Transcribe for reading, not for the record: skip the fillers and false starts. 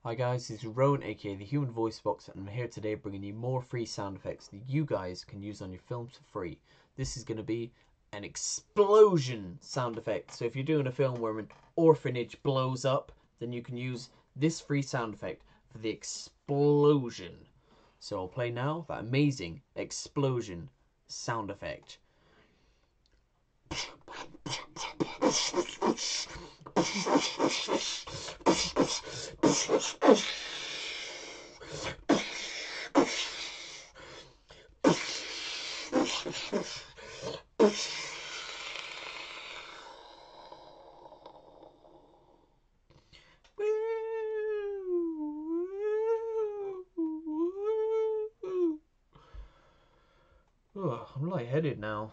Hi guys, this is Rowan aka the Human Voice Box, and I'm here today bringing you more free sound effects that you guys can use on your films for free. This is going to be an explosion sound effect. So if you're doing a film where an orphanage blows up, then you can use this free sound effect for the explosion. So I'll play now that amazing explosion sound effect. Oh, I'm lightheaded now.